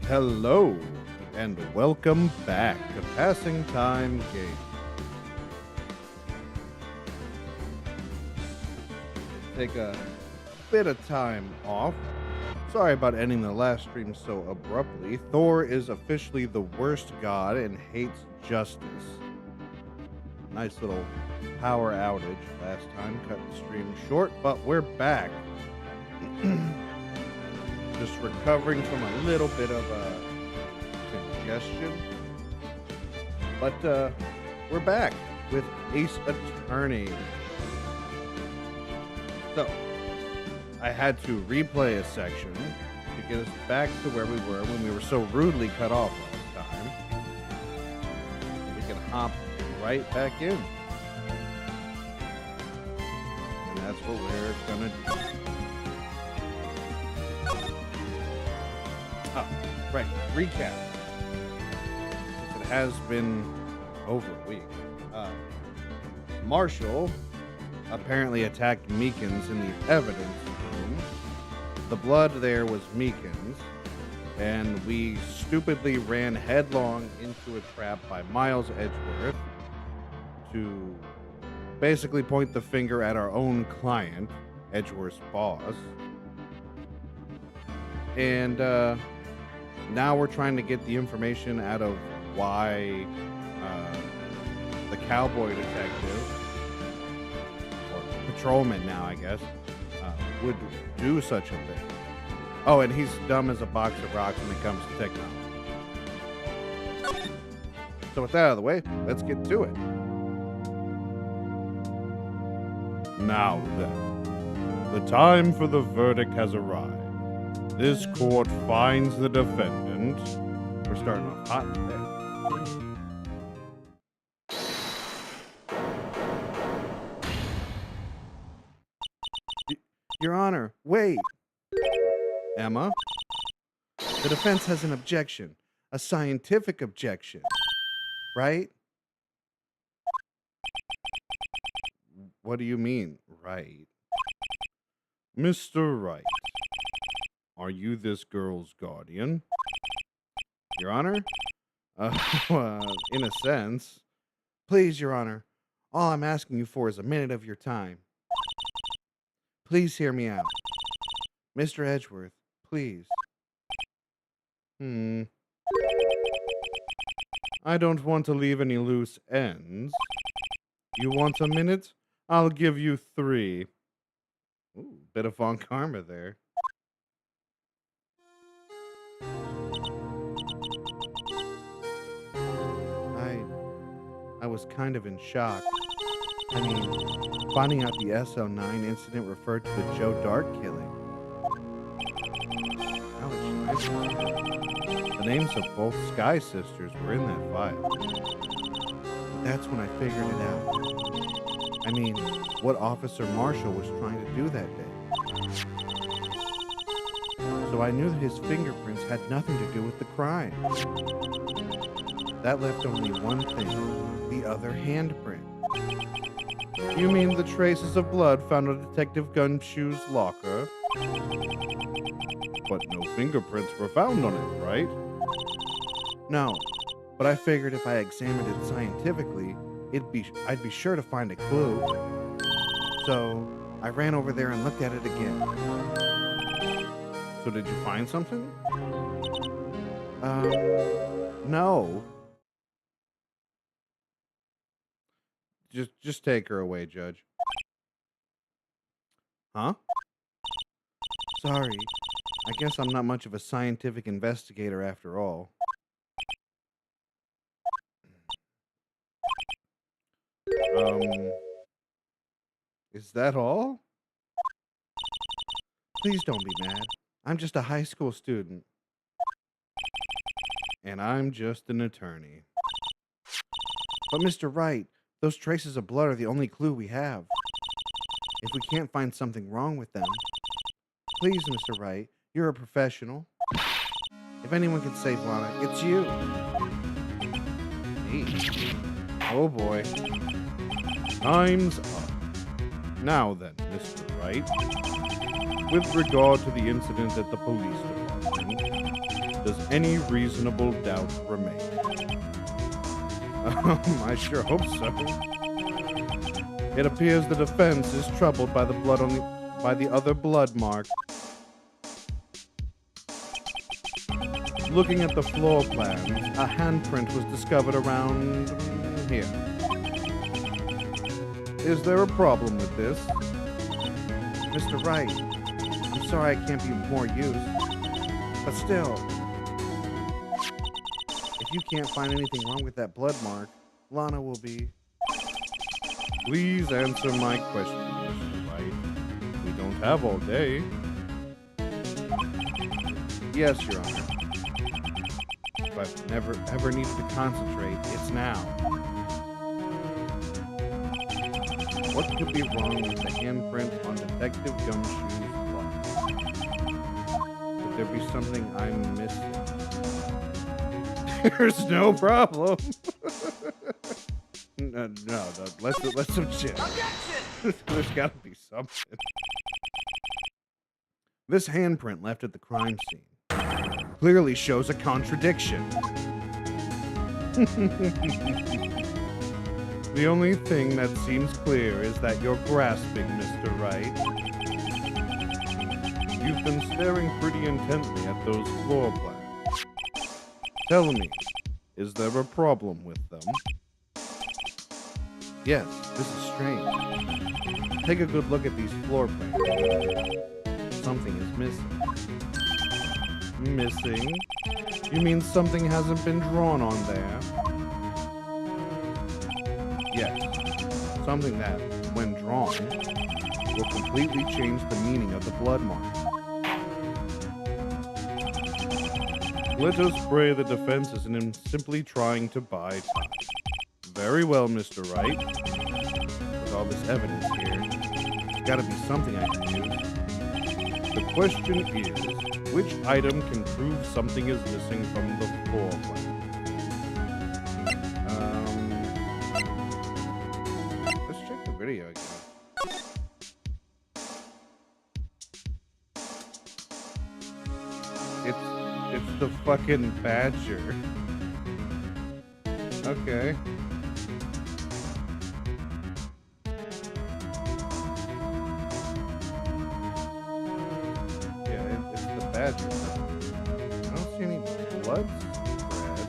Hello, and welcome back to Passing Time Game. Take a bit of time off. Sorry about ending the last stream so abruptly. Thor is officially the worst god and hates justice. Nice little power outage last time, cut the stream short, but we're back. Just recovering from a little bit of congestion. But we're back with Ace Attorney. So, I had to replay a section to get us back to where we were when we were so rudely cut off last time. We can hop right back in. And that's what we're gonna do. Oh, right, recap. Since it has been over a week. Marshall apparently attacked Meekins in the evidence room. The blood there was Meekins, and we stupidly ran headlong into a trap by Miles Edgeworth to basically point the finger at our own client, Edgeworth's boss. And now we're trying to get the information out of why the cowboy detective, or patrolman now, I guess, would do such a thing. Oh, and he's dumb as a box of rocks when it comes to technology. So with that out of the way, let's get to it. Now then, the time for the verdict has arrived. This court finds the defendant. We're starting off hot today. Your Honor, wait. Emma, the defense has an objection, a scientific objection, right? What do you mean, right? Mr. Wright, are you this girl's guardian? Your Honor? In a sense. Please, Your Honor, all I'm asking you for is a minute of your time. Please hear me out. Mr. Edgeworth, please. I don't want to leave any loose ends. You want a minute? I'll give you 3. Ooh, bit of Von Karma there. I was kind of in shock. I mean, finding out the SL9 incident referred to the Joe Dart killing. The names of both Sky sisters were in that file. That's when I figured it out. I mean, what Officer Marshall was trying to do that day. So I knew that his fingerprints had nothing to do with the crime. That left only one thing, the other handprint. You mean the traces of blood found on Detective Gumshoe's locker? But no fingerprints were found on it, right? No, but I figured if I examined it scientifically, I'd be sure to find a clue. So I ran over there and looked at it again. So did you find something? No. Just take her away, Judge. Huh? Sorry. I guess I'm not much of a scientific investigator after all. Is that all? Please don't be mad. I'm just a high school student. And I'm just an attorney. But Mr. Wright, those traces of blood are the only clue we have. If we can't find something wrong with them, please, Mr. Wright, you're a professional. If anyone can save Lana, it's you. Me? Oh boy. Time's up. Now then, Mr. Wright, with regard to the incident at the police department, Does any reasonable doubt remain? I sure hope so. It appears the defense is troubled by the blood by the other blood mark. Looking at the floor plans, a handprint was discovered around here. Is there a problem with this? Mr. Wright, I'm sorry I can't be of more use, but still, if you can't find anything wrong with that blood mark, Lana will be... Please answer my question, Mr. Wright. We don't have all day. Yes, Your Honor. If I've never ever needed to concentrate, it's now. What could be wrong with the handprint on Detective Gumshoe's blood? Could there be something I'm missing? There's no problem. No, let's some shit. There's gotta be something. This handprint left at the crime scene clearly shows a contradiction. The only thing that seems clear is that you're grasping, Mr. Wright. You've been staring pretty intently at those floor plans. Tell me, is there a problem with them? Yes, this is strange. Take a good look at these floor plans. Something is missing. Missing? You mean something hasn't been drawn on there? Yes, something that, when drawn, will completely change the meaning of the blood mark. Let us pray the defense isn't in simply trying to buy time. Very well, Mr. Wright. With all this evidence here, there's got to be something I can use. The question is, which item can prove something is missing from the floor plan? Let's check the video again. It's the fucking badger. Okay. Badger. I don't see any blood spread.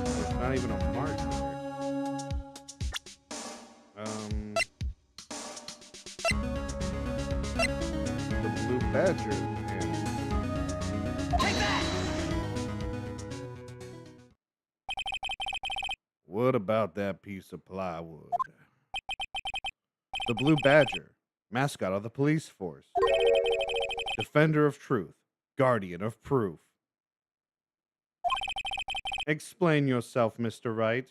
There's not even a mark here. The blue badger. Man. Take that! What about that piece of plywood? The blue badger. Mascot of the police force. Defender of truth. Guardian of proof. Explain yourself, Mr. Wright.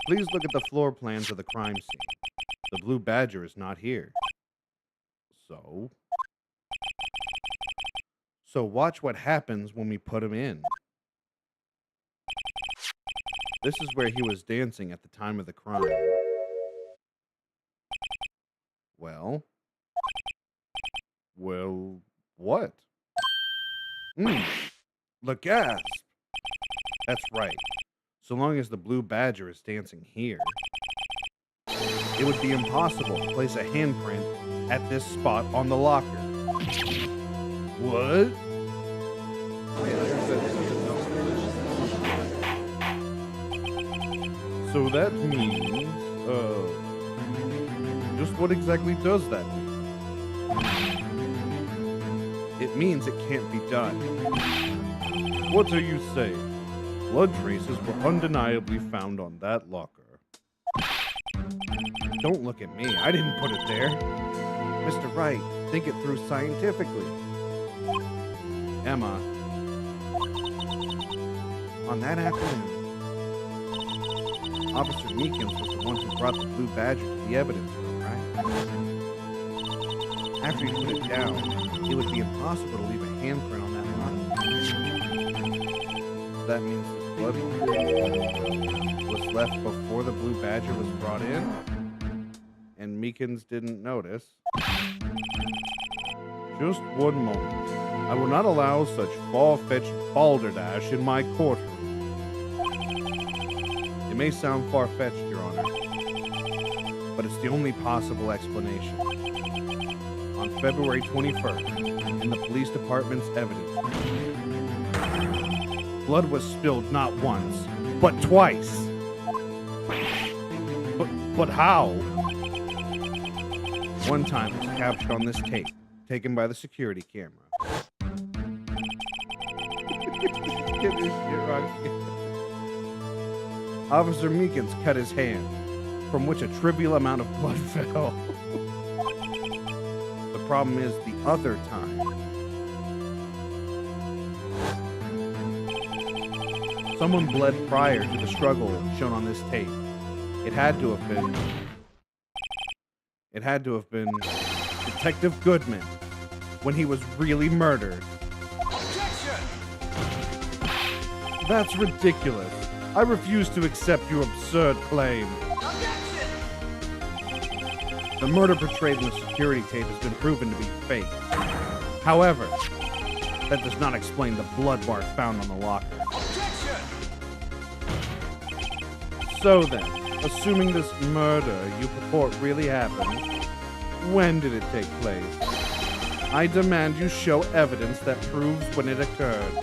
Please look at the floor plans of the crime scene. The blue badger is not here. So watch what happens when we put him in. This is where he was dancing at the time of the crime. Well, what? The gasp. That's right. So long as the blue badger is dancing here, it would be impossible to place a handprint at this spot on the locker. What? So that means, just what exactly does that mean? It means it can't be done. What are you saying? Blood traces were undeniably found on that locker. Don't look at me. I didn't put it there. Mr. Wright, think it through scientifically. Emma, on that afternoon, Officer Meekins was the one who brought the blue badger to the evidence room, right? After he put it down, it would be impossible to leave a handprint on that line. That means the blood was left before the blue badger was brought in, and Meekins didn't notice. Just one moment. I will not allow such far-fetched balderdash in my courtroom. It may sound far-fetched, Your Honor, but it's the only possible explanation. On February 21st, in the police department's evidence room, blood was spilled not once, but twice. But how? One time it was captured on this tape, taken by the security camera. Get this shit wrong. Officer Meekins cut his hand, from which a trivial amount of blood fell. The problem is the other time. Someone bled prior to the struggle shown on this tape. It had to have been Detective Goodman when he was really murdered. Objection! That's ridiculous. I refuse to accept your absurd claim. Objection! The murder portrayed in the security tape has been proven to be fake. However, that does not explain the blood mark found on the locker. Objection! So then, assuming this murder you purport really happened, when did it take place? I demand you show evidence that proves when it occurred.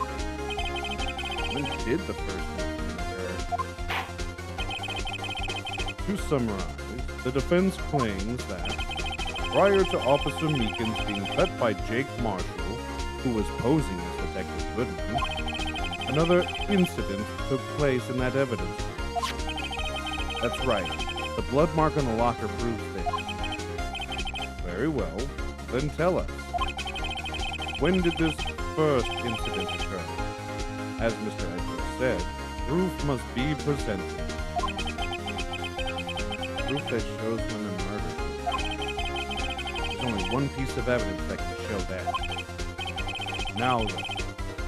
When did the first incident occur? To summarize, the defense claims that prior to Officer Meekins being cut by Jake Marshall, who was posing as Detective Goodman, another incident took place in that evidence. That's right. The blood mark on the locker proves this. Very well. Then tell us. When did this first incident occur? As Mr. Edwards said, proof must be presented. Proof that shows when the murder. There's only one piece of evidence that can show that. Now then,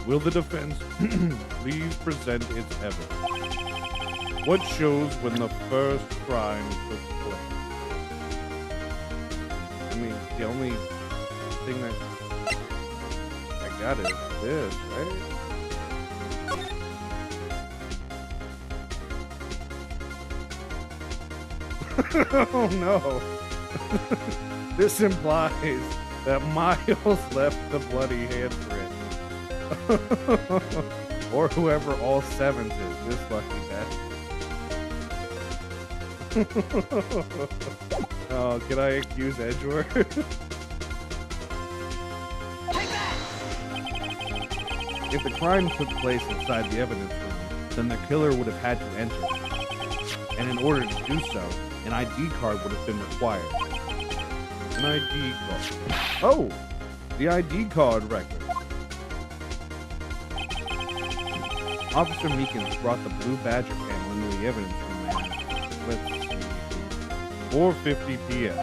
will the defense please present its evidence? What shows when the first crime took place? I mean, the only thing that I got is this, right? Oh no. This implies that Miles left the bloody handprint. Or whoever all sevens is, this lucky bastard. Oh, can I accuse Edgeworth? If the crime took place inside the evidence room, then the killer would have had to enter. And in order to do so, an ID card would have been required. An ID card. Oh! The ID card record. Officer Meekins brought the blue badger panel into the evidence room at, let's see, 4:50 p.m.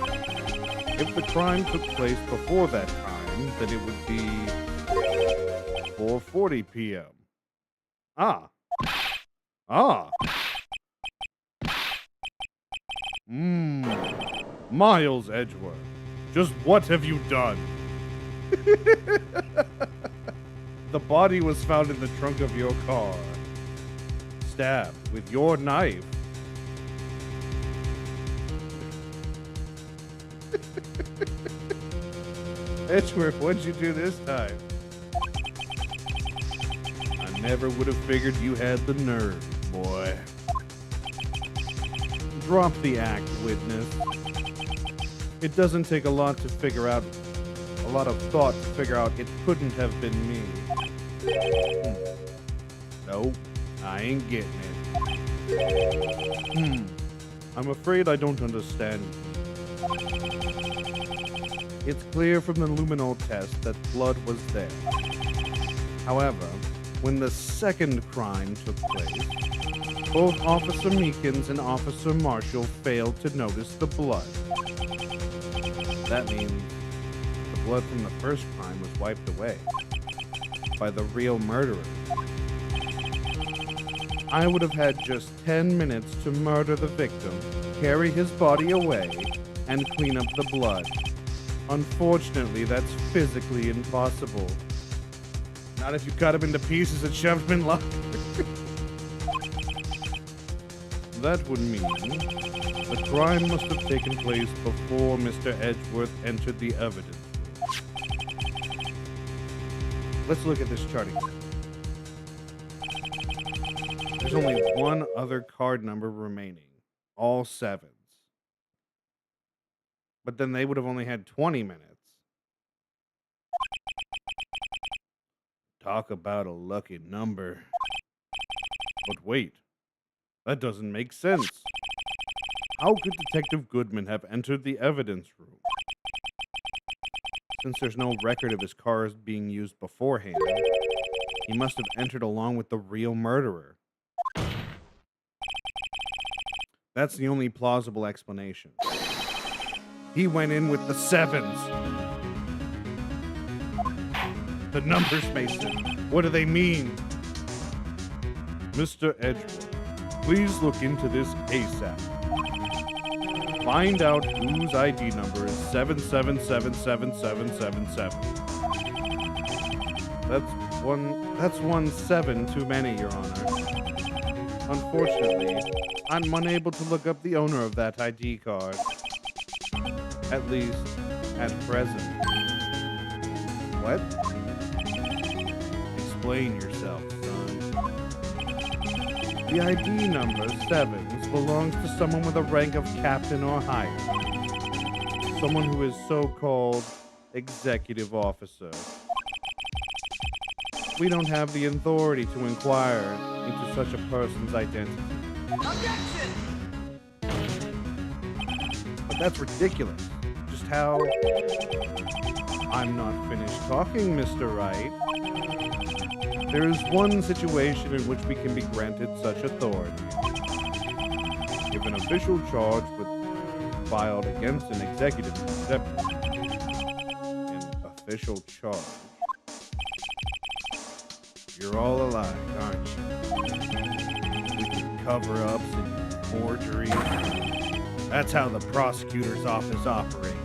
If the crime took place before that time, then it would be 4:40 p.m. Ah. Miles Edgeworth, just what have you done? The body was found in the trunk of your car, stabbed with your knife. Edgeworth, what'd you do this time? I never would have figured you had the nerve, boy. Drop the act, witness. It doesn't take a lot of thought to figure out it couldn't have been me. Nope, I ain't getting it. I'm afraid I don't understand. It's clear from the luminol test that blood was there. However, when the second crime took place, both Officer Meekins and Officer Marshall failed to notice the blood. That means the blood from the first crime was wiped away by the real murderer. I would have had just 10 minutes to murder the victim, carry his body away, and clean up the blood. Unfortunately, that's physically impossible. Not if you cut him into pieces and shove him in locker. That would mean the crime must have taken place before Mr. Edgeworth entered the evidence room. Let's look at this chart again. There's only one other card number remaining, all sevens. But then they would have only had 20 minutes. Talk about a lucky number. But wait, that doesn't make sense. How could Detective Goodman have entered the evidence room? Since there's no record of his cars being used beforehand, he must have entered along with the real murderer. That's the only plausible explanation. He went in with the sevens. The numbers, Mason. What do they mean? Mr. Edgeworth, please look into this ASAP. Find out whose ID number is 777777. That's one seven too many, Your Honor. Unfortunately, I'm unable to look up the owner of that ID card. At least, at present. What? Explain yourself, son. The ID number, sevens, belongs to someone with a rank of captain or higher. Someone who is so-called executive officer. We don't have the authority to inquire into such a person's identity. Objection! But that's ridiculous. Just how... I'm not finished talking, Mr. Wright. There is one situation in which we can be granted such authority. If an official charge was filed against an executive an official charge. You're all alike, aren't you? We can cover-ups and forgery. That's how the prosecutor's office operates.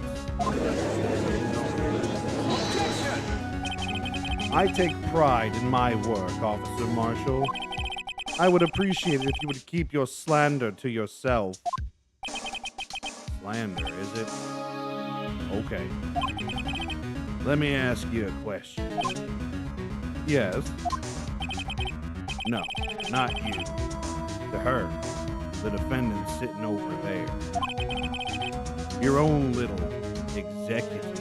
I take pride in my work, Officer Marshall. I would appreciate it if you would keep your slander to yourself. Slander, is it? Okay. Let me ask you a question. Yes? No, not you. To her, the defendant sitting over there. Your own little executive.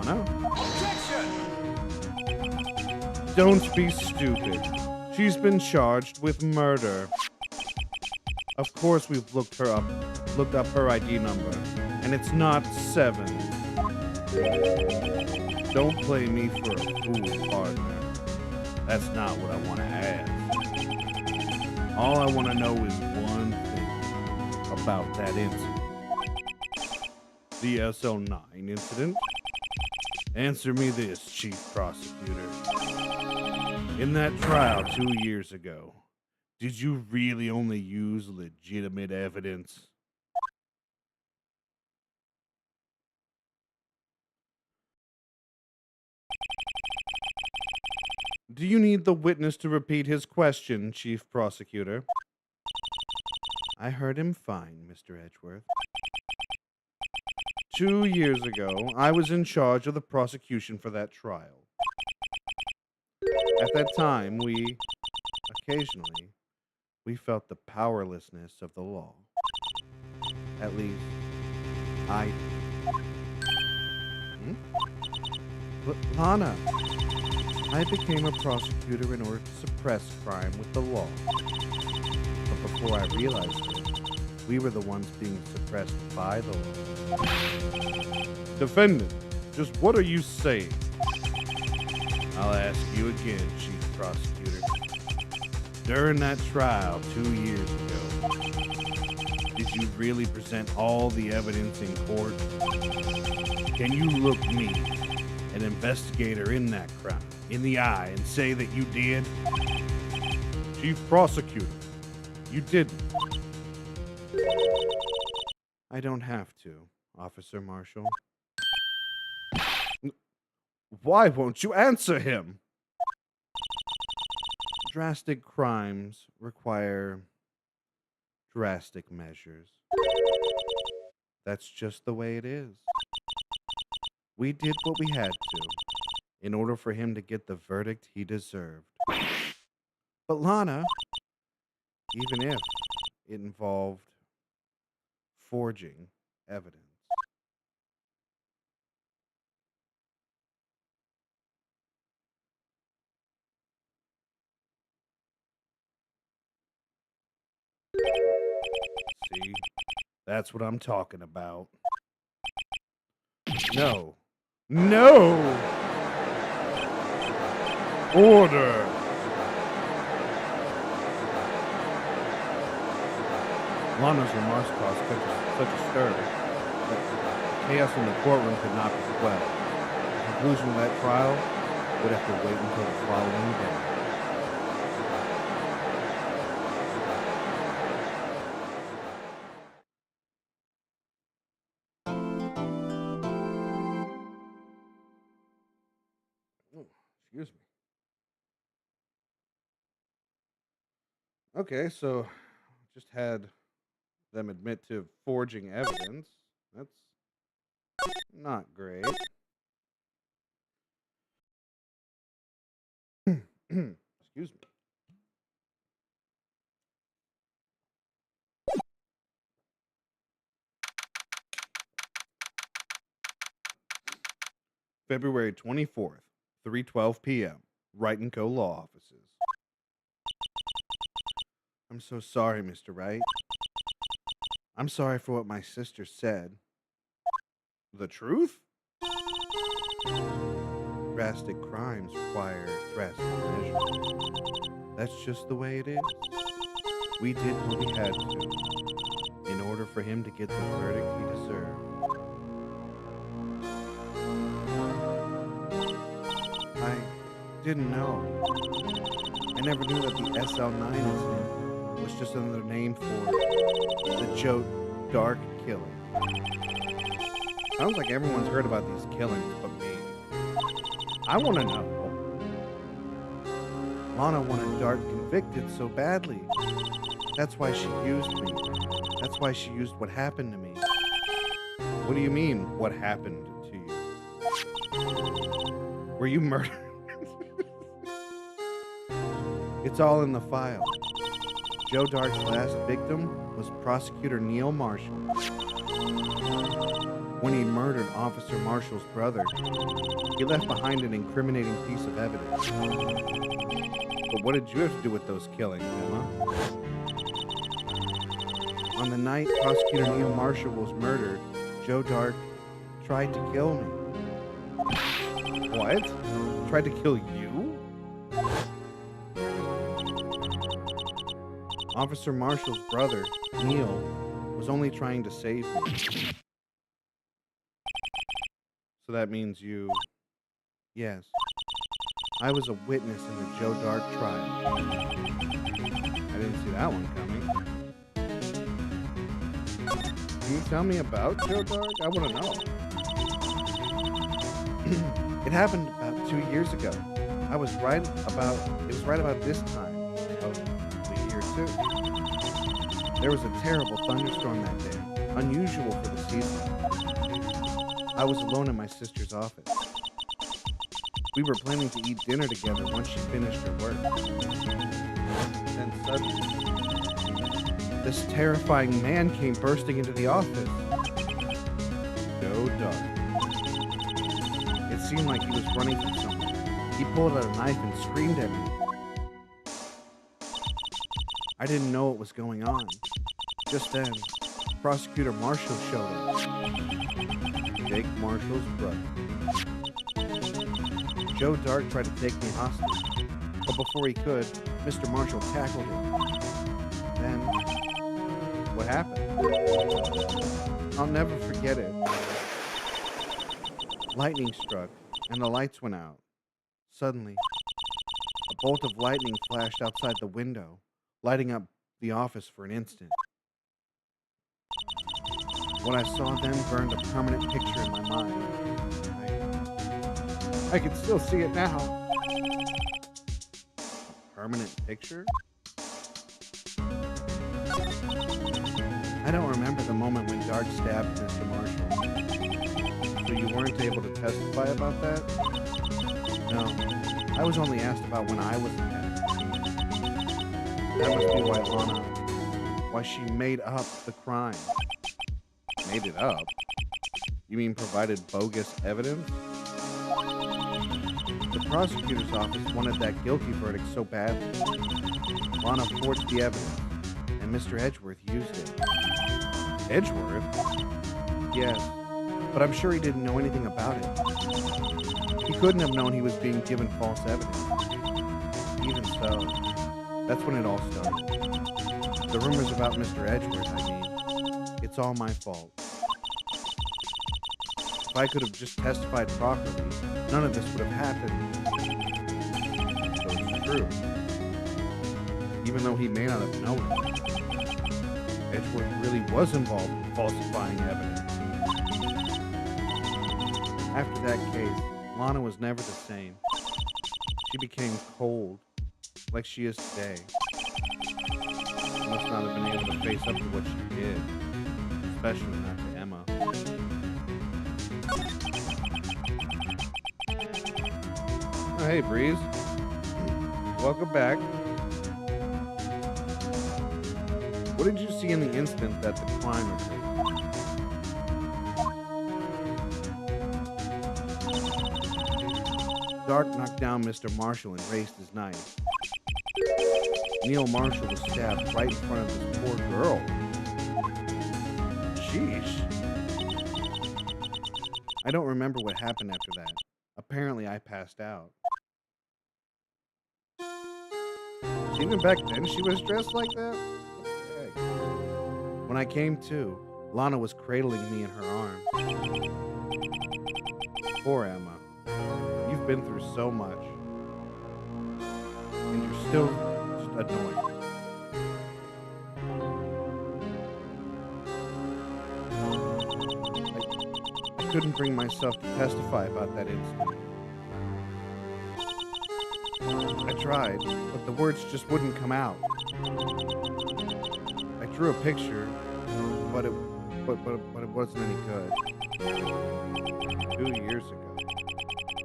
Anna? Don't be stupid. She's been charged with murder. Of course we've looked up her ID number, and it's not 7. Don't play me for a fool, partner. That's not what I want to ask. All I want to know is one thing about that incident. The SL9 incident? Answer me this, Chief Prosecutor. In that trial 2 years ago, did you really only use legitimate evidence? Do you need the witness to repeat his question, Chief Prosecutor? I heard him fine, Mr. Edgeworth. 2 years ago, I was in charge of the prosecution for that trial. At that time, occasionally, we felt the powerlessness of the law. At least, I did. Lana, I became a prosecutor in order to suppress crime with the law. But before I realized it, we were the ones being suppressed by the law. Defendant, just what are you saying? I'll ask you again, Chief Prosecutor. During that trial 2 years ago, did you really present all the evidence in court? Can you look me, an investigator in that crime, in the eye and say that you did? Chief Prosecutor, you didn't. I don't have to. Officer Marshall. Why won't you answer him? Drastic crimes require drastic measures. That's just the way it is. We did what we had to in order for him to get the verdict he deserved. But Lana, even if it involved forging evidence. See, that's what I'm talking about. No. No! Order! Lana's remarks caused such a stir that chaos in the courtroom could not be quelled. The conclusion of that trial would have to wait until the following day. Oh, excuse me. Okay, so just had them admit to forging evidence. That's not great. Excuse me. February 24th, 3:12 p.m. Wright & Co. Law Offices. I'm so sorry, Mr. Wright. I'm sorry for what my sister said. The truth? Drastic crimes require drastic measures. That's just the way it is. We did what we had to in order for him to get the verdict he deserved. I didn't know. I never knew that the SL9 incident was just another name for the Joe Dark killing. Sounds like everyone's heard about these killings but me. I want to know. Lana wanted Dark convicted so badly. That's why she used me. That's why she used what happened to me. What do you mean, what happened to you? Were you murdered? It's all in the file. Joe Dark's last victim was Prosecutor Neil Marshall. When he murdered Officer Marshall's brother, he left behind an incriminating piece of evidence. But what did you have to do with those killings, Emma? On the night Prosecutor Neil Marshall was murdered, Joe Dark tried to kill me. What? Tried to kill you? Officer Marshall's brother, Neil, was only trying to save me. So that means you... Yes. I was a witness in the Joe Dark trial. I didn't see that one coming. Can you tell me about Joe Dark? I want to know. It happened about 2 years ago. It was right about this time of the year too. There was a terrible thunderstorm that day, unusual for the season. I was alone in my sister's office. We were planning to eat dinner together once she finished her work. Then suddenly, this terrifying man came bursting into the office. Joe Dark. It seemed like he was running from something. He pulled out a knife and screamed at me. I didn't know what was going on. Just then, Prosecutor Marshall showed up. Jake Marshall's brother. Joe Dark tried to take me hostage, but before he could, Mr. Marshall tackled him. Then, what happened? I'll never forget it. Lightning struck, and the lights went out. Suddenly, a bolt of lightning flashed outside the window, lighting up the office for an instant. What I saw then burned a permanent picture in my mind. I can still see it now. Permanent picture? I don't remember the moment when Dark stabbed Mr. Marshall. So you weren't able to testify about that? No. I was only asked about when I was in heaven. That must be why why she made up the crime. Made it up? You mean provided bogus evidence? The prosecutor's office wanted that guilty verdict so badly. Lana forged the evidence, and Mr. Edgeworth used it. Edgeworth? Yes, but I'm sure he didn't know anything about it. He couldn't have known he was being given false evidence. Even so, that's when it all started. The rumors about Mr. Edgeworth, I mean. It's all my fault. If I could have just testified properly, none of this would have happened. So it's true. Even though he may not have known it, Edgeworth really was involved in falsifying evidence. After that case, Lana was never the same. She became cold, like she is today. She must not have been able to face up to what she did, especially not to Emma. Oh, hey, Breeze. Welcome back. What did you see in the instant that the crime occurred? Dark knocked down Mr. Marshall and raised his knife. Neil Marshall was stabbed right in front of this poor girl. Sheesh. I don't remember what happened after that. Apparently, I passed out. Even back then, she was dressed like that? What the heck? When I came to, Lana was cradling me in her arms. Poor Emma. You've been through so much. And you're still just annoying. I couldn't bring myself to testify about that incident. I tried, but the words just wouldn't come out. I drew a picture, but it wasn't any good. 2 years ago.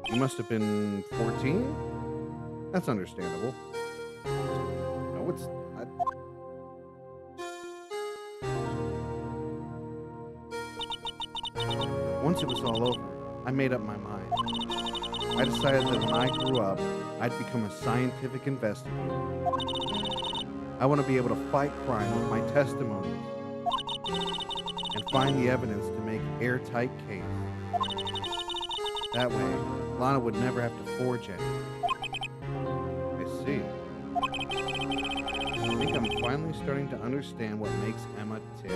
You must have been 14? That's understandable. No, it's not. Once it was all over, I made up my mind. I decided that when I grew up, I'd become a scientific investigator. I want to be able to fight crime with my testimonies and find the evidence to make airtight case. That way, Lana would never have to forge anything. I see. I think I'm finally starting to understand what makes Emma tick.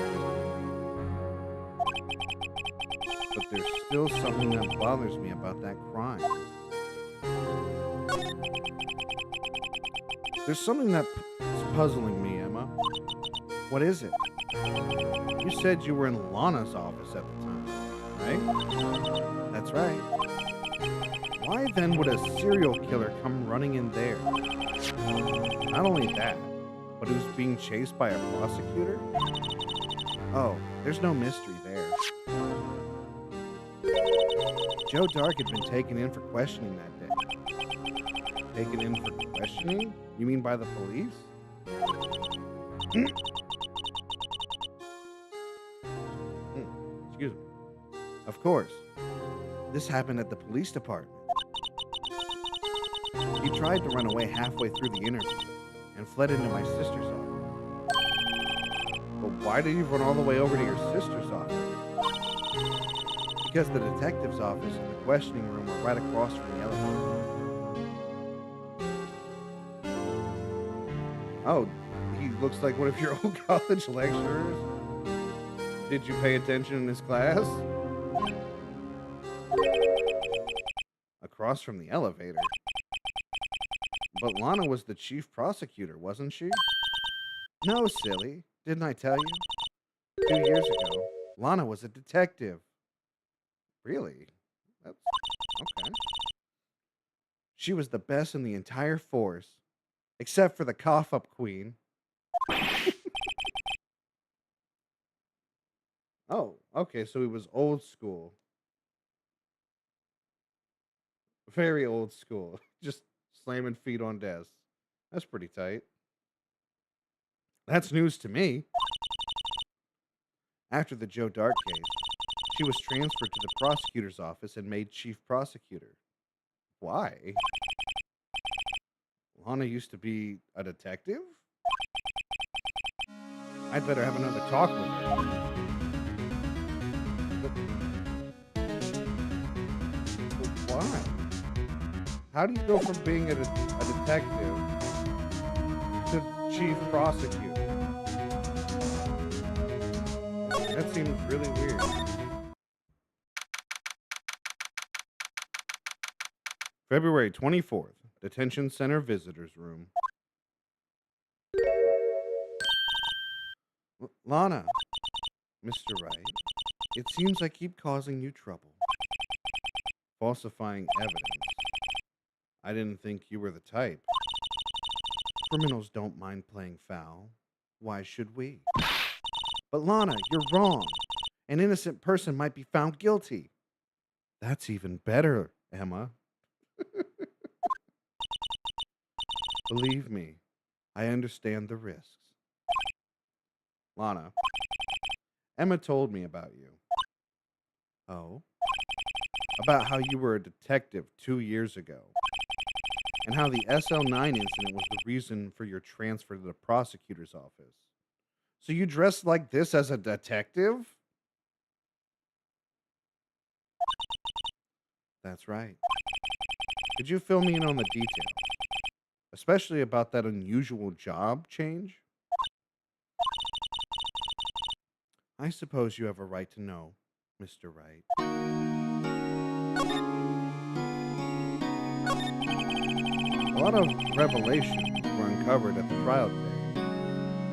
But there's still something that bothers me about that crime. There's something that's puzzling me, Emma. What is it? You said you were in Lana's office at the time, right? That's right. Why then would a serial killer come running in there? Not only that, but who's being chased by a prosecutor? Oh, there's no mystery there. Joe Dark had been taken in for questioning that day. Taken in for questioning? You mean by the police? Excuse me. Of course. This happened at the police department. He tried to run away halfway through the interview and fled into my sister's office. But why did you run all the way over to your sister's office? Because the detective's office and the questioning room were right across from the elevator. Oh, he looks like one of your old college lecturers. Did you pay attention in his class? Across from the elevator. But Lana was the chief prosecutor, wasn't she? No, silly. Didn't I tell you? 2 years ago, Lana was a detective. Really? That's okay. She was the best in the entire force, except for the cough up queen. Oh, okay, so he was old school. Very old school. Just slamming feet on desks. That's pretty tight. That's news to me. After the Joe Dart case, she was transferred to the prosecutor's office and made chief prosecutor. Why? Lana used to be a detective? I'd better have another talk with her. But why? How do you go from being a detective to chief prosecutor? That seems really weird. February 24th, Detention Center Visitors Room. Lana, Mr. Wright, it seems I keep causing you trouble. Falsifying evidence. I didn't think you were the type. Criminals don't mind playing foul. Why should we? But Lana, you're wrong. An innocent person might be found guilty. That's even better, Emma. Believe me, I understand the risks. Lana, Emma told me about you. Oh? About how you were a detective 2 years ago, and how the SL9 incident was the reason for your transfer to the prosecutor's office. So you dressed like this as a detective? That's right. Could you fill me in on the details, especially about that unusual job change? I suppose you have a right to know, Mr. Wright. A lot of revelations were uncovered at the trial today,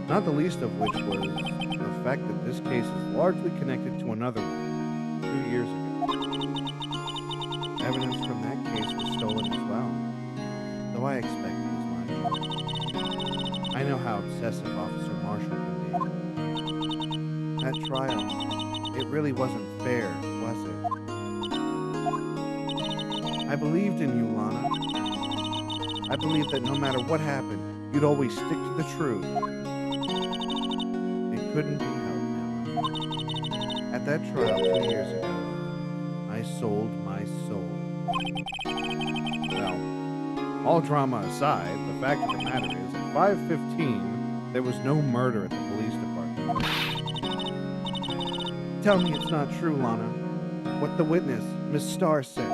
not the least of which was the fact that this case is largely connected to another one 2 years ago. Evidence from that case was stolen as well, though I expected as much. I know how obsessive Officer Marshall can be. That trial, it really wasn't fair, was it? I believed in you, Lana. I believed that no matter what happened, you'd always stick to the truth. It couldn't be helped, Emma. At that trial 2 years ago, I sold my soul. Well, all drama aside, the fact of the matter is, at 5:15, there was no murder at the police department. Tell me it's not true, Lana. What the witness, Miss Starr, said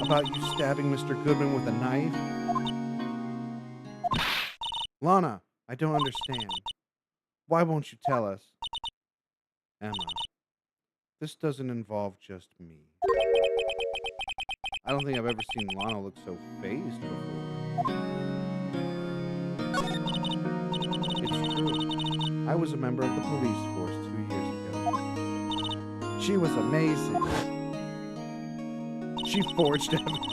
about you stabbing Mr. Goodman with a knife? Lana, I don't understand. Why won't you tell us? Emma, this doesn't involve just me. I don't think I've ever seen Lana look so fazed before. It's true. I was a member of the police force 2 years ago. She was amazing. She forged evidence.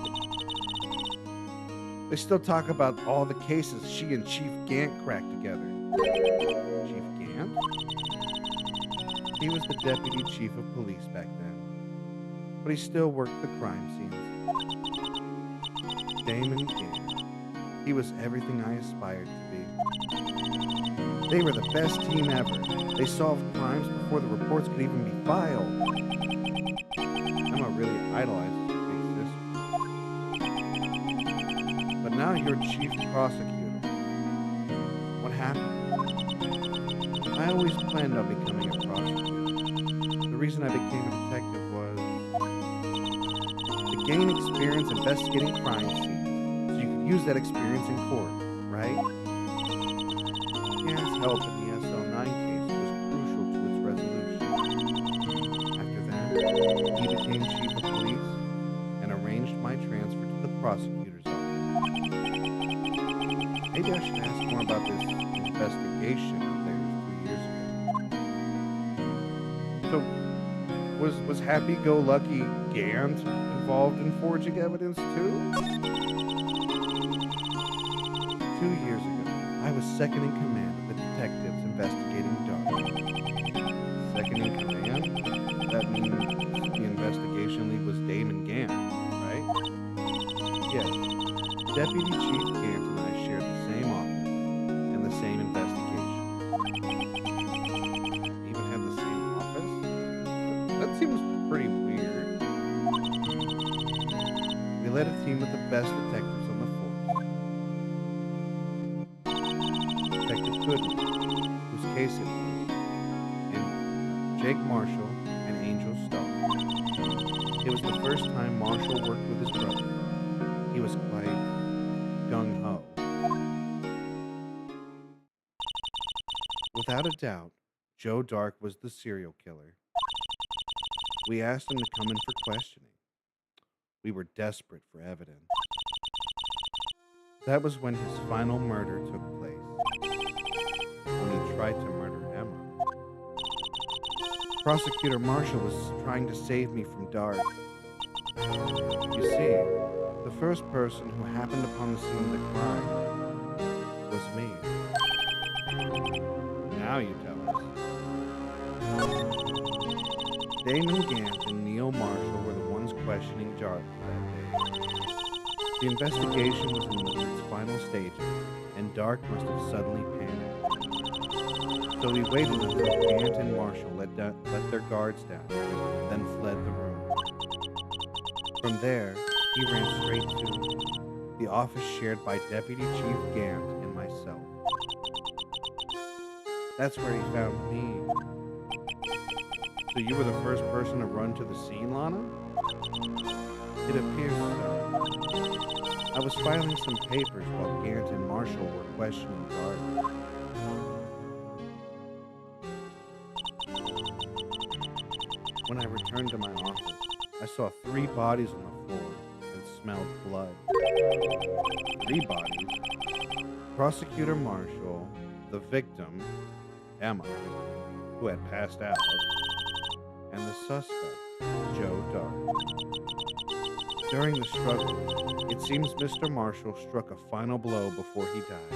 They still talk about all the cases she and Chief Gant cracked together. Chief Gant? He was the deputy chief of police back then, but he still worked the crime scenes. Damon Gant. He was everything I aspired to be. They were the best team ever. They solved crimes before the reports could even be filed. Emma really idolizes but now you're chief prosecutor. What happened? I always planned on becoming a prosecutor. The reason I became a detective was to gain experience investigating crime scenes, so you could use that experience in court, right? Gant's help in the SL9 case was crucial to its resolution. After that, he became chief of police and arranged my transfer to the prosecutor's office. Maybe I should ask more about this investigation of theirs 2 years ago. Was happy-go-lucky Gant involved in forging evidence too? 2 years ago, I was second in command of the detectives investigating Dark. Second in command? That means the investigation lead was Damon Gant, right? Yes. Deputy Chief Gant and I shared the same office and the same investigation. Even have the same office? That seems pretty weird. We led a team of the best detectives on the force. Detective Goodman, whose case it was, and Jake Marshall and Angel Starr. It was the first time Marshall worked with his brother. He was quite gung-ho. Without a doubt, Joe Dark was the serial killer. We asked him to come in for questioning. We were desperate for evidence. That was when his final murder took place, when he tried to murder Emma. Prosecutor Marshall was trying to save me from Dark. You see, the first person who happened upon the scene of the crime was me. Now you tell us. Damon Gant and Neil Marshall were the ones questioning Dark that day. The investigation was in its final stages, and Dark must have suddenly panicked. So he waited until Gant and Marshall let their guards down, then fled the room. From there, he ran straight to the office shared by Deputy Chief Gant and myself. That's where he found me. So you were the first person to run to the scene, Lana? It appears so. I was filing some papers while Gant and Marshall were questioning Dark. When I returned to my office, I saw 3 bodies on the floor and smelled blood. 3 bodies. Prosecutor Marshall, the victim, Emma, who had passed out, and the suspect, Joe Dark. During the struggle, it seems Mr. Marshall struck a final blow before he died.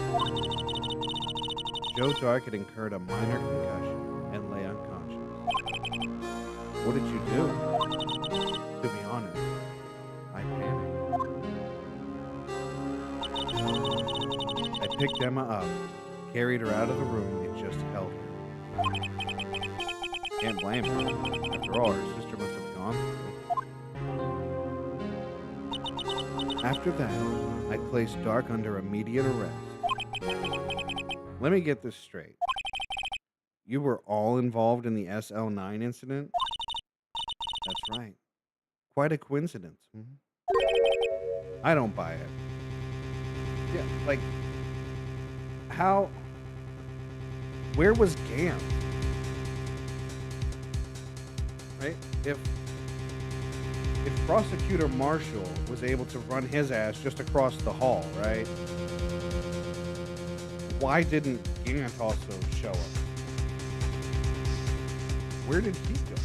Joe Dark had incurred a minor concussion and lay unconscious. What did you do? To be honest, I panicked. I picked Emma up, carried her out of the room, and just held her. Can't blame her. After all, her sister must have gone through. After that, I placed Dark under immediate arrest. Let me get this straight. You were all involved in the SL9 incident? That's right. Quite a coincidence. I don't buy it. Yeah, like, how... Where was Gant? Right? If Prosecutor Marshall was able to run his ass just across the hall, right? Why didn't Gant also show up? Where did he go?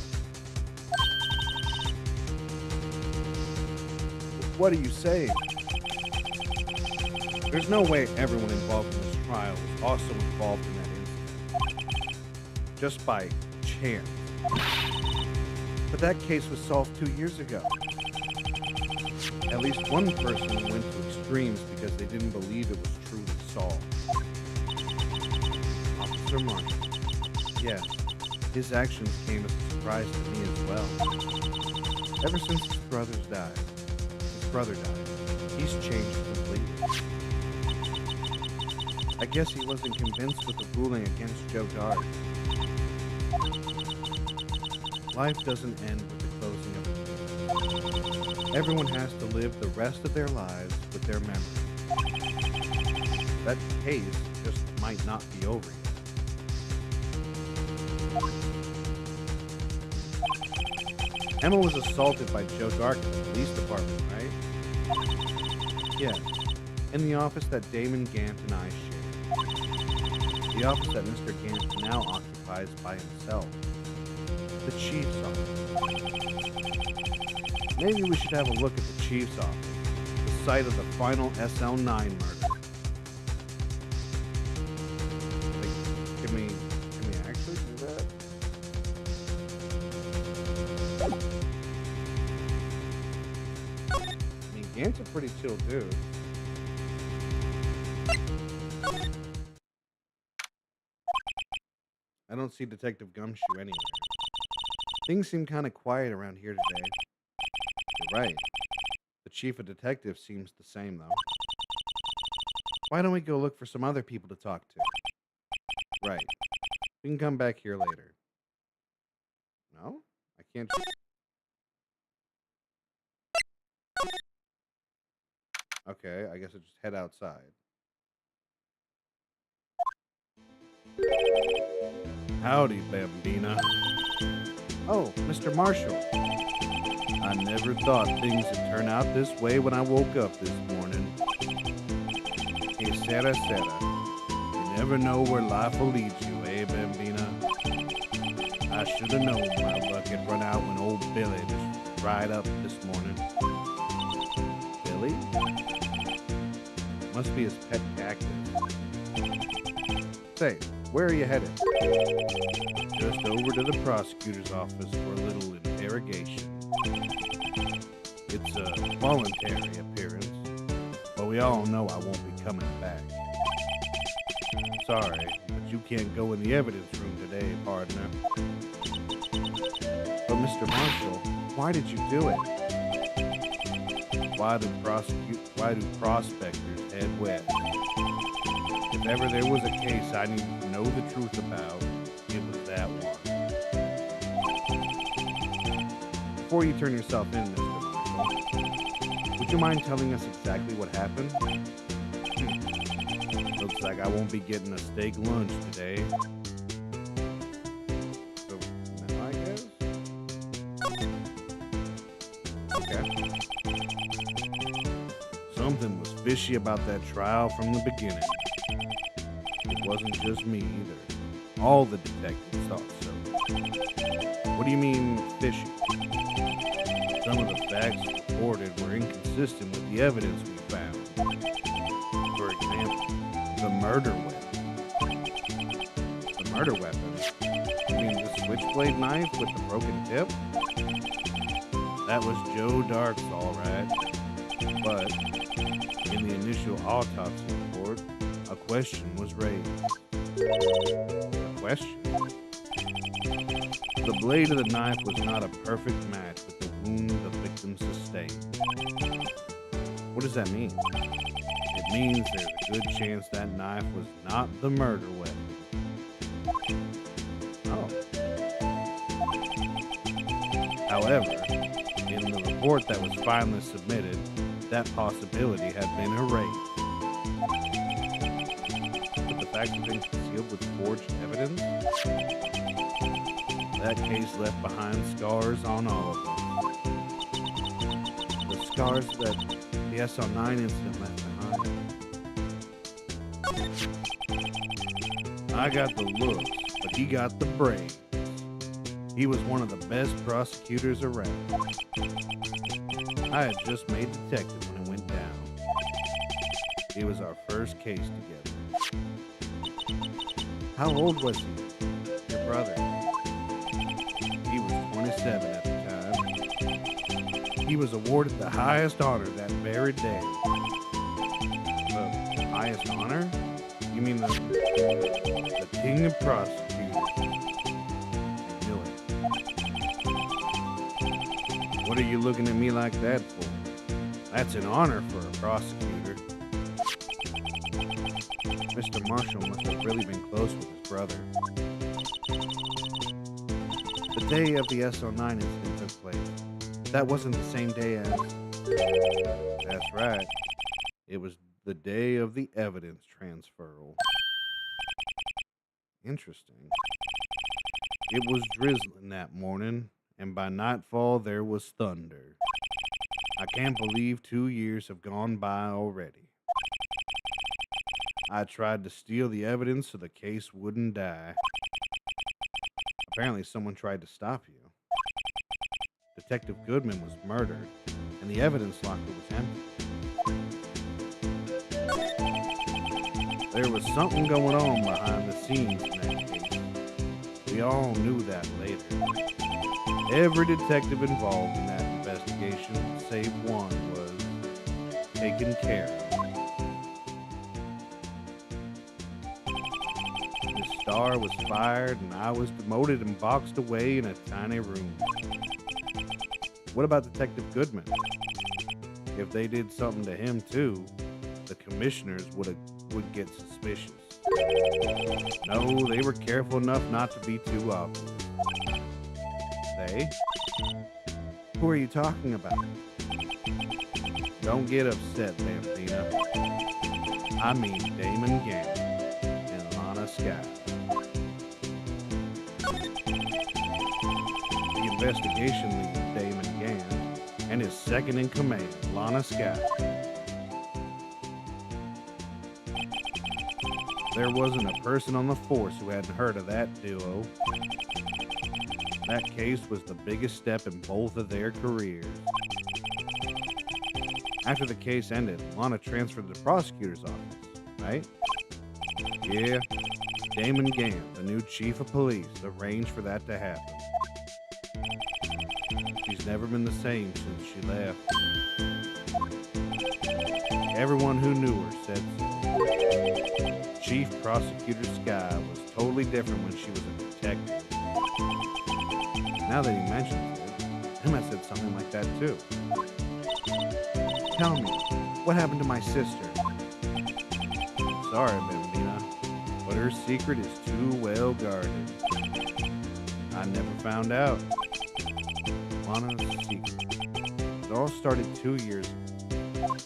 What are you saying? There's no way everyone involved in this trial was also involved in that incident. Just by chance. But that case was solved 2 years ago. At least one person went to extremes because they didn't believe it was truly solved. Officer Marshall. Yes, his actions came as a surprise to me as well. Ever since his brother died, he's changed completely. I guess he wasn't convinced with the ruling against Joe Dark. Life doesn't end with the closing of a case. Everyone has to live the rest of their lives with their memories. That case just might not be over yet. Emma was assaulted by Joe Dark in the police department, right? Yeah, in the office that Damon Gant and I shared. The office that Mr. Gant now occupies by himself. The chief's office. Maybe we should have a look at the chief's office, the site of the final SL9 murder. Like, can we actually do that? I mean, Gant's a pretty chill dude. I don't see Detective Gumshoe anywhere. Things seem kind of quiet around here today. You're right. The chief of detectives seems the same, though. Why don't we go look for some other people to talk to? Right. We can come back here later. No? I can't. Okay, I guess I'll just head outside. Howdy, Bambina. Oh, Mr. Marshall. I never thought things would turn out this way when I woke up this morning. Que sera sera. You never know where life will lead you, eh, Bambina? I should have known my luck had run out when old Billy just dried up this morning. Billy? Must be his pet cactus. Say, where are you headed? Just over to the prosecutor's office for a little interrogation. It's a voluntary appearance, but we all know I won't be coming back. Sorry, but you can't go in the evidence room today, partner. But Mr. Marshall, why did you do it? Why do prospectors head west? If ever there was a case I needed to know the truth about, it was that one. Before you turn yourself in, Mr. Marshall, would you mind telling us exactly what happened? Looks like I won't be getting a steak lunch today. So, no, I guess? Okay. Something was fishy about that trial from the beginning. It wasn't just me either. All the detectives thought so. What do you mean, fishy? Some of the facts reported were inconsistent with the evidence we found. For example, the murder weapon. The murder weapon? You mean the switchblade knife with the broken tip? That was Joe Dark's, all right. But in the initial autopsy report, a question was raised. A question? The blade of the knife was not a perfect match with the wound the victim sustained. What does that mean? It means there's a good chance that knife was not the murder weapon. Oh. However, in the report that was finally submitted, that possibility had been erased. But the fact had been concealed with forged evidence? That case left behind scars on all of them. The scars that the SL9 incident left behind. I got the looks, but he got the brains. He was one of the best prosecutors around. I had just made detective when it went down. It was our first case together. How old was he? Your brother? He was 27 at the time. He was awarded the highest honor that very day. The highest honor? You mean the king of prosecutors? I knew it. What are you looking at me like that for? That's an honor for a prosecutor. Mr. Marshall must have really been close with his brother. The day of the SL9 incident took place. That wasn't the same day as... That's right. It was the day of the evidence transferal. Interesting. It was drizzling that morning, and by nightfall there was thunder. I can't believe 2 years have gone by already. I tried to steal the evidence so the case wouldn't die. Apparently, someone tried to stop you. Detective Goodman was murdered, and the evidence locker was empty. There was something going on behind the scenes in that case. We all knew that later. Every detective involved in that investigation, save one, was taken care of. His star was fired, and I was demoted and boxed away in a tiny room. What about Detective Goodman? If they did something to him too, the commissioners would get suspicious. No, they were careful enough not to be too obvious. They? Who are you talking about? Don't get upset, Bambina. I mean Damon Gant and Lana Sky. The investigation lead, Damon Gant, and his second in command, Lana Sky. There wasn't a person on the force who hadn't heard of that duo. That case was the biggest step in both of their careers. After the case ended, Lana transferred to the prosecutor's office, right? Yeah, Damon Gant, the new chief of police, arranged for that to happen. She's never been the same since she left. Everyone who knew her said so. Chief Prosecutor Sky was totally different when she was a detective. Now that he mentions it, Emma said something like that too. Tell me, what happened to my sister? Sorry, Bambina, but her secret is too well guarded. I never found out. Lana's secret. It all started 2 years ago.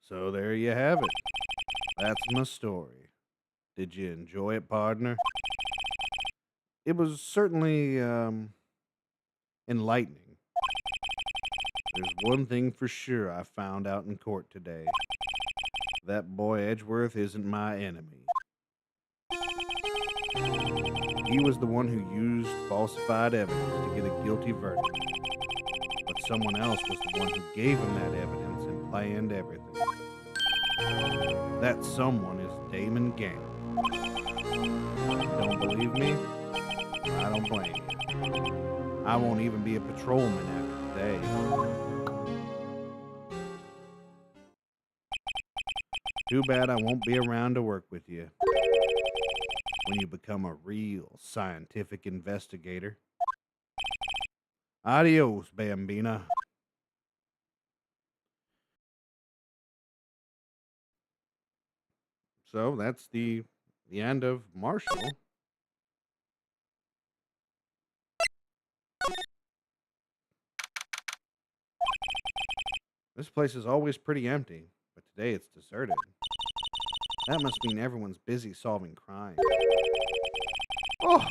So there you have it. That's my story. Did you enjoy it, partner? It was certainly enlightening. There's one thing for sure I found out in court today. That boy Edgeworth isn't my enemy. He was the one who used falsified evidence to get a guilty verdict. But someone else was the one who gave him that evidence and planned everything. That someone is Damon Gant. Don't believe me? I don't blame you. I won't even be a patrolman after today. Too bad I won't be around to work with you when you become a real scientific investigator. Adios, Bambina. So that's the end of Marshall. This place is always pretty empty, but today it's deserted. That must mean everyone's busy solving crime. Oh,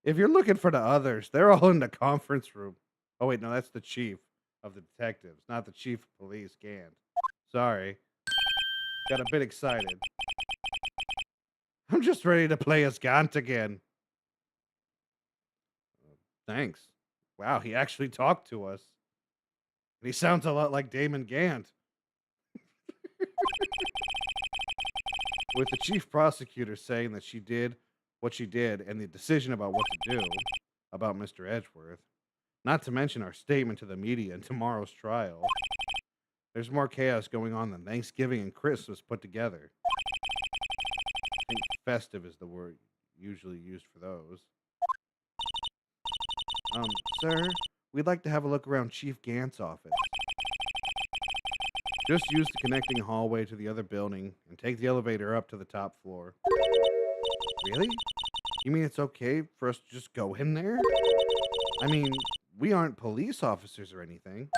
if you're looking for the others, they're all in the conference room. Oh, wait, no, that's the chief of the detectives, not the chief of police, Gant. Sorry. Got a bit excited. I'm just ready to play as Gant again. Thanks. Wow, he actually talked to us. And he sounds a lot like Damon Gant. With the chief prosecutor saying that she did what she did and the decision about what to do about Mr. Edgeworth, not to mention our statement to the media in tomorrow's trial. There's more chaos going on than Thanksgiving and Christmas put together. I think festive is the word usually used for those. Sir, we'd like to have a look around Chief Gant's office. Just use the connecting hallway to the other building and take the elevator up to the top floor. Really? You mean it's okay for us to just go in there? I mean, we aren't police officers or anything.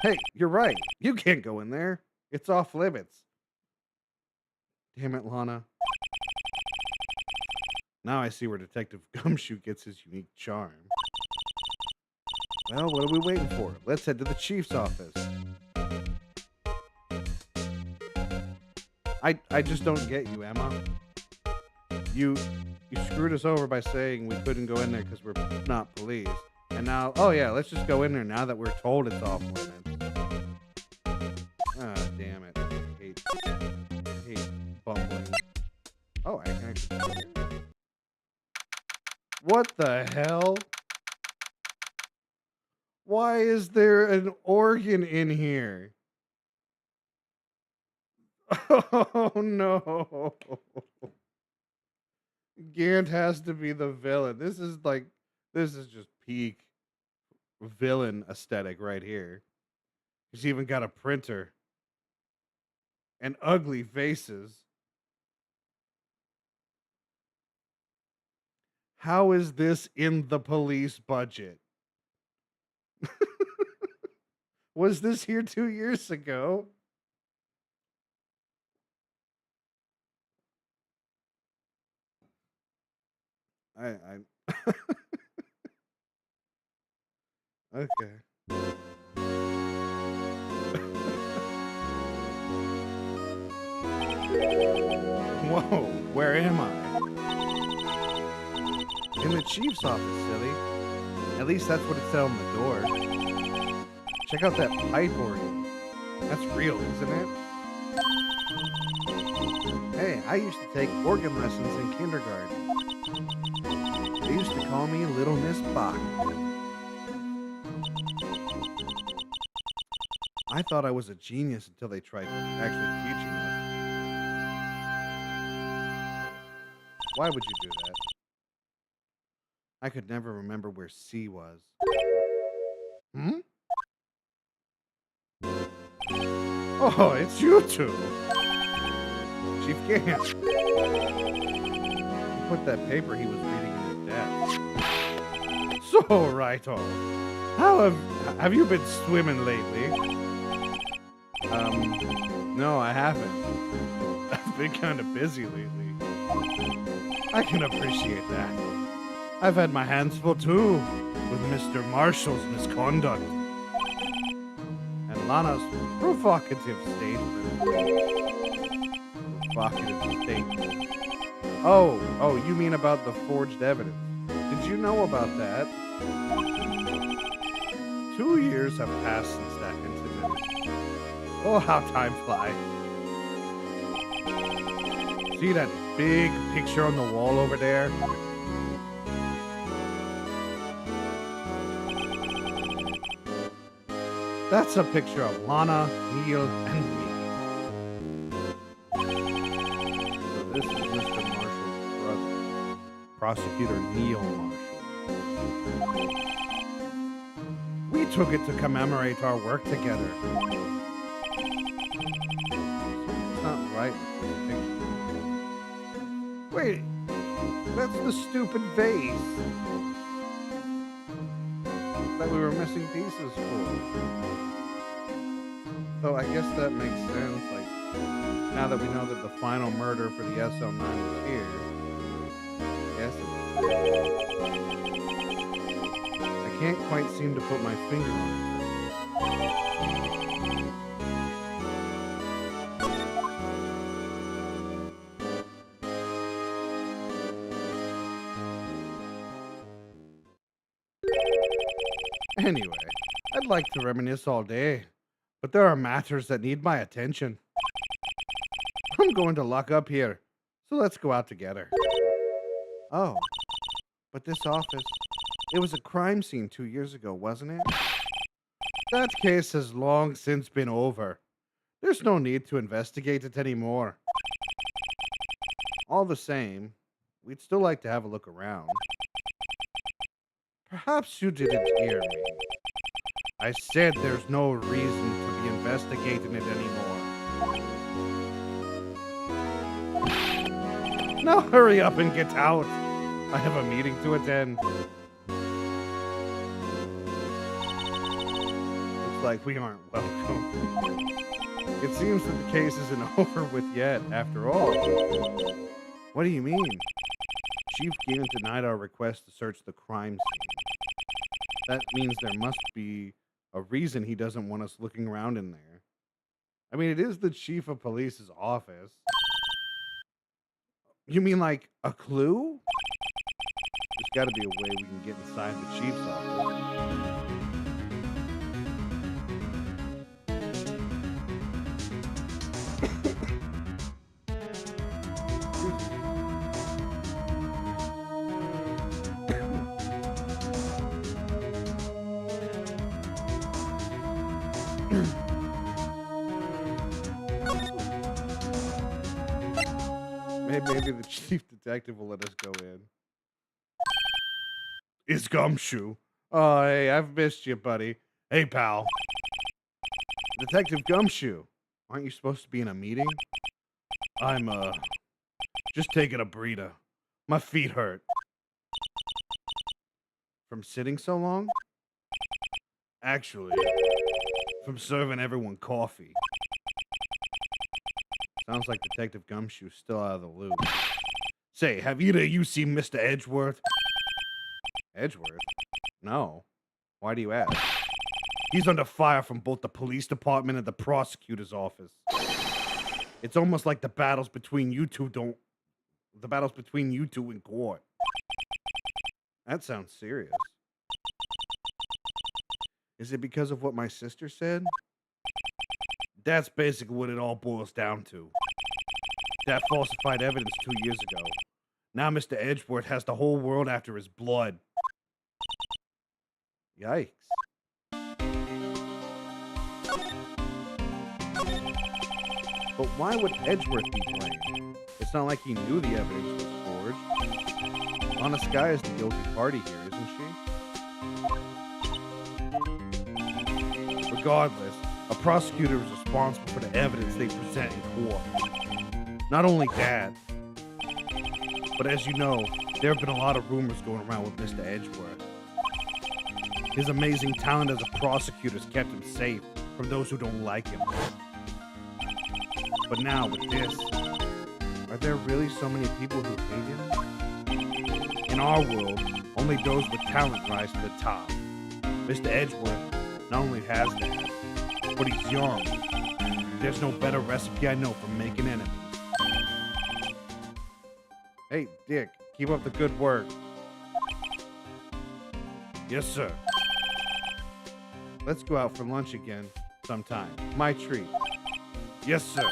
Hey, you're right. You can't go in there. It's off limits. Damn it, Lana. Now I see where Detective Gumshoe gets his unique charm. Well, what are we waiting for? Let's head to the chief's office. I just don't get you, Emma. You you screwed us over by saying we couldn't go in there because we're not police. And now, oh yeah, let's just go in there now that we're told it's off limits. Ah, damn it. I hate bumbling. Oh, I can actually go here. What the hell? Why is there an organ in here? Oh no. Gant has to be the villain. This is just peak villain aesthetic right here. He's even got a printer and ugly faces. How is this in the police budget? Was this here 2 years ago? I okay. Whoa, where am I? In the chief's office, silly. At least that's what it said on the door. Check out that pipe organ. That's real, isn't it? Hey, I used to take organ lessons in kindergarten. They used to call me Little Miss Bach. I thought I was a genius until they tried actually teaching us. Why would you do that? I could never remember where C was. Hmm? Oh, it's you two. Chief Gant. He put that paper he was reading in his desk. So, Righto. Have you been swimming lately? No, I haven't. I've been kind of busy lately. I can appreciate that. I've had my hands full too with Mr. Marshall's misconduct and Lana's provocative statement. Oh, you mean about the forged evidence? Did you know about that? 2 years have passed since that incident. Oh, how time flies. See that big picture on the wall over there? That's a picture of Lana, Neil, and me. So this is Mr. Marshall's brother, Prosecutor Neil Marshall. We took it to commemorate our work together. Something's not right with this picture. Wait, that's the stupid vase that we were missing pieces for. So I guess that makes sense. Like, now that we know that the final murder for the SL9 is here, I guess I can't quite seem to put my finger on it. Anyway, I'd like to reminisce all day, but there are matters that need my attention. I'm going to lock up here, so let's go out together. Oh, but this office, it was a crime scene 2 years ago, wasn't it? That case has long since been over. There's no need to investigate it anymore. All the same, we'd still like to have a look around. Perhaps you didn't hear me. I said there's no reason to be investigating it anymore. Now hurry up and get out. I have a meeting to attend. Looks like we aren't welcome. It seems that the case isn't over with yet, after all. What do you mean? Chief Gant denied our request to search the crime scene. That means there must be a reason he doesn't want us looking around in there. I mean, it is the chief of police's office. You mean like a clue? There's got to be a way we can get inside the chief's office. Maybe the chief detective will let us go in. It's Gumshoe. Oh, hey, I've missed you, buddy. Hey, pal. Detective Gumshoe. Aren't you supposed to be in a meeting? I'm, just taking a breather. My feet hurt. From sitting so long? Actually, from serving everyone coffee. Sounds like Detective Gumshoe's still out of the loop. Say, have either of you seen Mr. Edgeworth? Edgeworth? No. Why do you ask? He's under fire from both the police department and the prosecutor's office. It's almost like the battles between you two in court. That sounds serious. Is it because of what my sister said? That's basically what it all boils down to. That falsified evidence 2 years ago. Now Mr. Edgeworth has the whole world after his blood. Yikes. But why would Edgeworth be blamed? It's not like he knew the evidence was forged. Honest Guy is the guilty party here, isn't she? Regardless, a prosecutor is responsible for the evidence they present in court. Not only that, but as you know, there have been a lot of rumors going around with Mr. Edgeworth. His amazing talent as a prosecutor has kept him safe from those who don't like him. But now with this, are there really so many people who hate him? In our world, only those with talent rise to the top. Mr. Edgeworth not only has that, but he's young. There's no better recipe I know for making enemies. Hey, Dick, keep up the good work. Yes, sir. Let's go out for lunch again sometime. My treat. Yes, sir.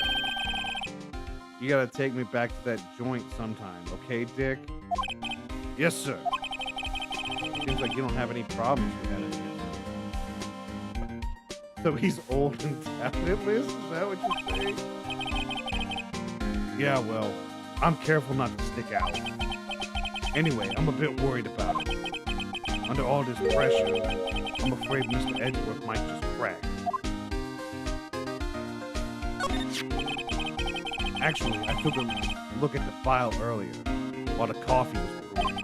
You gotta take me back to that joint sometime, okay, Dick? Yes, sir. Seems like you don't have any problems with that, I guess. So he's old and talentless? Is that what you're saying? Yeah, well, I'm careful not to stick out. Anyway, I'm a bit worried about it. Under all this pressure, I'm afraid Mr. Edgeworth might just crack. Actually, I took a look at the file earlier, while the coffee was brewing.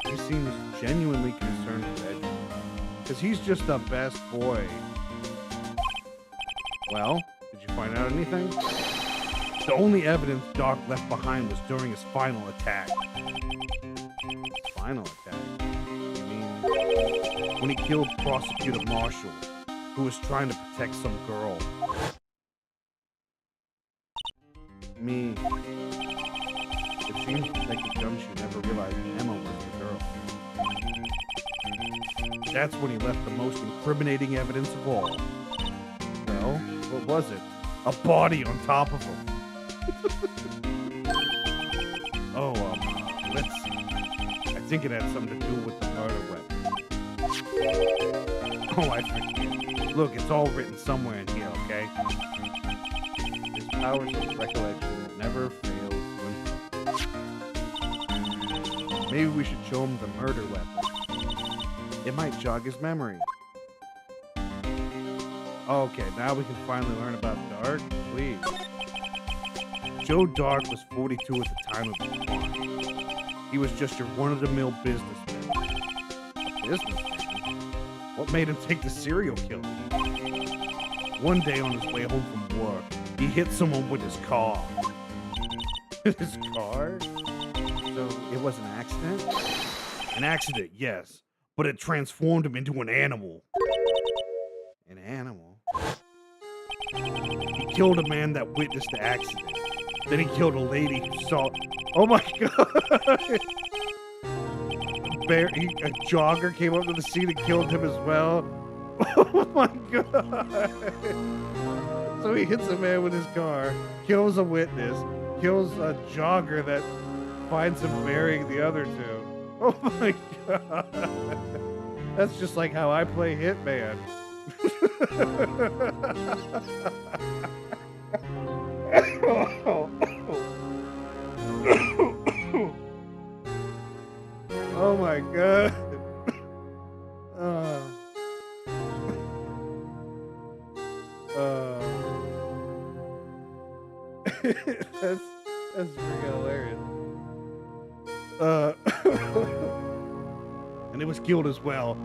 He seems genuinely concerned with Edgeworth, because he's just the best boy. Well, did you find out anything? The only evidence Doc left behind was during his final attack. Final attack? You mean when he killed Prosecutor Marshall, who was trying to protect some girl? It seems Detective Gumshoe never realized Emma was the girl. That's when he left the most incriminating evidence of all. Well, what was it? A body on top of him. Let's see. I think it had something to do with the murder weapon. Oh, I forget. Look, it's all written somewhere in here, okay? His powers of recollection never fail to improve. Maybe we should show him the murder weapon. It might jog his memory. Okay, now we can finally learn about Dark. Please. Joe Dark was 42 at the time of his crime. He was just your run-of-the-mill businessman. A businessman? What made him take the serial killing? One day on his way home from work, he hit someone with his car. His car? So it was an accident? An accident, yes. But it transformed him into an animal. An animal? He killed a man that witnessed the accident. Then he killed a lady who saw. Oh my god! A jogger came up to the scene and killed him as well. Oh my god! So he hits a man with his car, kills a witness, kills a jogger that finds him burying the other two. Oh my god! That's just like how I play Hitman. Oh my god. That's freaking hilarious. And it was killed as well.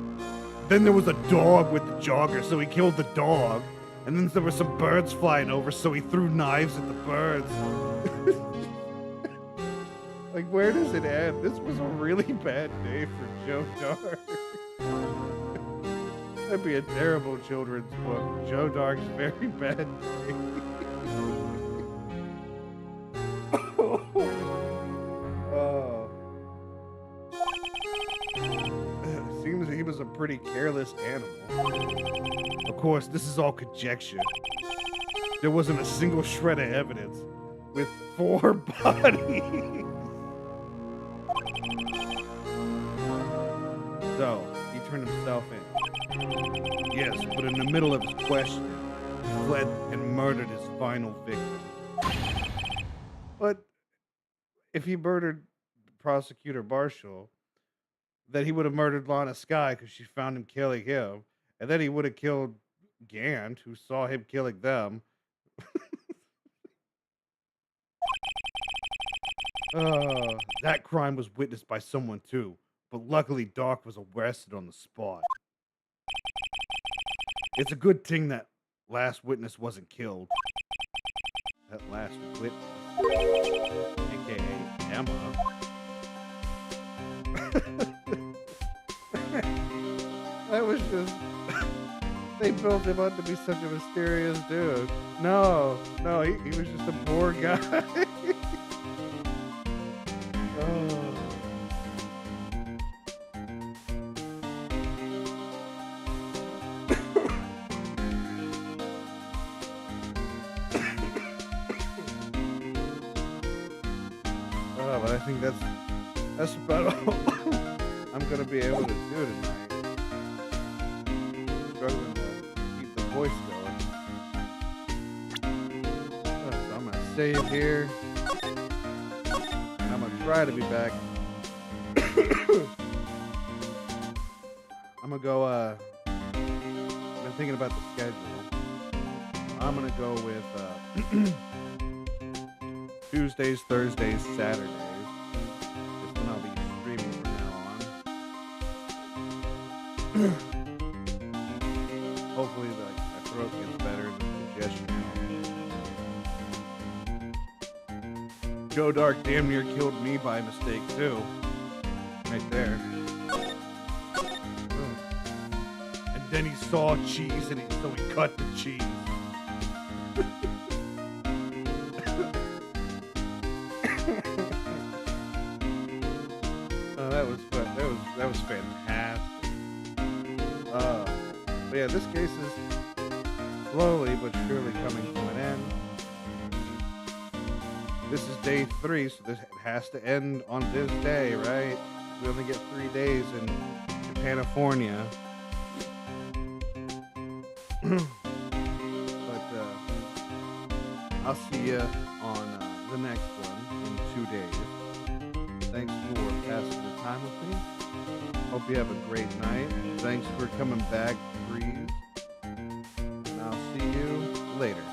Then there was a dog with the jogger, so he killed the dog. And then there were some birds flying over, so he threw knives at the birds. Like, where does it end? This was a really bad day for Joe Dark. That'd be a terrible children's book. Joe Dark's Very Bad Day. Oh. Seems he was a pretty careless animal. Of course, this is all conjecture. There wasn't a single shred of evidence with 4 bodies. So, he turned himself in. Yes, but in the middle of his question, he fled and murdered his final victim. But if he murdered Prosecutor Marshall, then he would have murdered Lana Skye because she found him killing him. And then he would have killed Gant, who saw him killing them. That crime was witnessed by someone too. But luckily, Doc was arrested on the spot. It's a good thing that last witness wasn't killed. That last witness, aka Emma. That was just... They built him up to be such a mysterious dude. No, he was just a poor guy. But I think that's about all I'm gonna be able to do tonight. Struggling to keep the voice going. So I'm gonna save here. And I'm gonna try to be back. I'm gonna go. I've been thinking about the schedule. I'm gonna go with Tuesdays, Thursdays, Saturdays. That's when I'll be streaming from now on. Hopefully, my throat gets better and the congestion. Joe Dark damn near killed me by mistake too. Right there. And then he saw cheese and so he cut the cheese. That was fantastic. But yeah, this case is slowly but surely coming to an end. This is day 3, so it has to end on this day, right? We only get 3 days in California. But I'll see you on the next one in 2 days. Thanks for passing the time with me. Hope you have a great night. Thanks for coming back, Breeze. And I'll see you later.